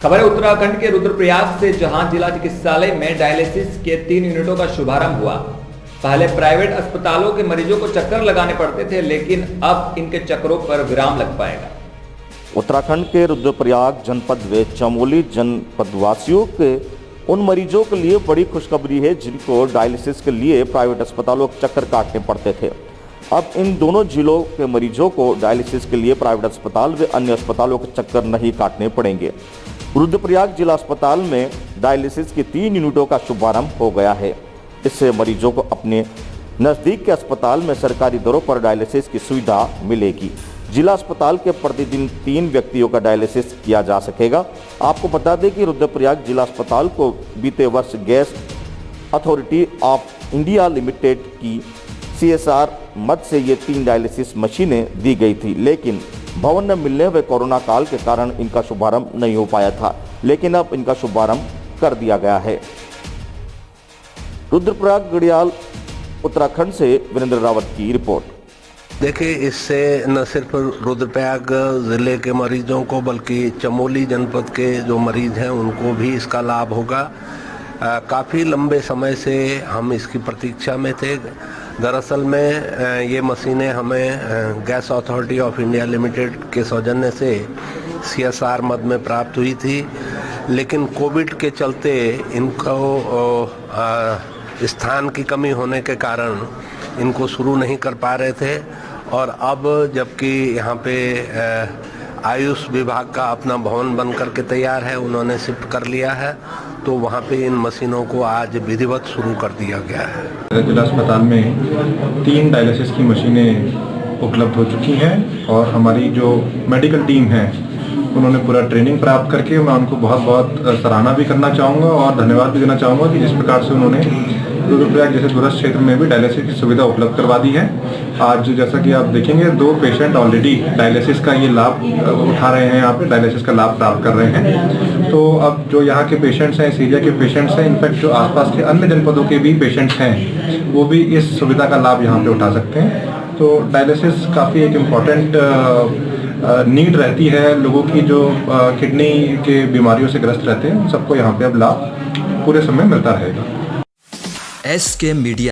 खबर है उत्तराखंड के रुद्रप्रयाग से, जहां जिला चिकित्सालय में डायलिसिस के 3 यूनिटों का शुभारंभ हुआ। पहले प्राइवेट अस्पतालों के मरीजों को चक्कर लगाने पड़ते थे, लेकिन अब इनके चक्करों पर विराम लग पाएगा। उत्तराखंड के रुद्रप्रयाग जनपद व चमोली जनपद वासियों के उन मरीजों के लिए बड़ी खुशखबरी है जिनको डायलिसिस के लिए प्राइवेट अस्पतालों के चक्कर काटने पड़ते थे। अब इन दोनों जिलों के मरीजों को डायलिसिस के लिए प्राइवेट अस्पताल व अन्य अस्पतालों के चक्कर नहीं काटने पड़ेंगे। रुद्रप्रयाग जिला अस्पताल में डायलिसिस की 3 यूनिटों का शुभारंभ हो गया है। इससे मरीजों को अपने नज़दीक के अस्पताल में सरकारी दरों पर डायलिसिस की सुविधा मिलेगी। जिला अस्पताल के प्रतिदिन 3 व्यक्तियों का डायलिसिस किया जा सकेगा। आपको बता दें कि रुद्रप्रयाग जिला अस्पताल को बीते वर्ष gas authority of India limited की CSR मद से ये 3 डायलिसिस मशीनें दी गई थी, लेकिन भवन न मिलने व कोरोना काल के कारण इनका शुभारंभ नहीं हो पाया था, लेकिन अब इनका शुभारंभ कर दिया गया है। रुद्रप्रयाग गढ़ियाल उत्तराखंड से वीरेंद्र रावत की रिपोर्ट। देखिए, इससे न सिर्फ रुद्रप्रयाग ज़िले के मरीजों को बल्कि चमोली जनपद के जो मरीज हैं उनको भी इसका लाभ होगा। काफ़ी लंबे समय से हम इसकी प्रतीक्षा में थे। दरअसल में ये मशीनें हमें gas authority of India limited के सौजन्य से CSR मद में प्राप्त हुई थी, लेकिन कोविड के चलते इनको स्थान की कमी होने के कारण इनको शुरू नहीं कर पा रहे थे। और अब जबकि यहाँ पे आयुष विभाग का अपना भवन बन करके तैयार है, उन्होंने शिफ्ट कर लिया है, तो वहाँ पे इन मशीनों को आज विधिवत शुरू कर दिया गया है। जिला अस्पताल में 3 डायलिसिस की मशीनें उपलब्ध हो चुकी हैं और हमारी जो मेडिकल टीम है उन्होंने पूरा ट्रेनिंग प्राप्त करके मैं उनको बहुत बहुत सराहना भी करना चाहूँगा और धन्यवाद भी देना चाहूँगा कि जिस प्रकार से उन्होंने रुद्रप्रयाग जैसे दूरस्थ क्षेत्र में भी डायलिसिस की सुविधा उपलब्ध करवा दी है। आज जैसा कि आप देखेंगे 2 पेशेंट ऑलरेडी डायलिसिस का ये लाभ उठा रहे हैं, यहाँ पे डायलिसिस का लाभ प्राप्त कर रहे हैं। तो अब जो यहाँ के पेशेंट्स हैं, इस एरिया के पेशेंट्स हैं, इनफैक्ट जो आसपास के अन्य जनपदों के भी पेशेंट्स हैं वो भी इस सुविधा का लाभ यहाँ पे उठा सकते हैं। तो डायलिसिस काफ़ी एक इम्पॉर्टेंट नीड रहती है लोगों की जो किडनी के बीमारियों से ग्रस्त रहते हैं, सबको यहाँ पे अब लाभ पूरे समय मिलता रहेगा। SK media.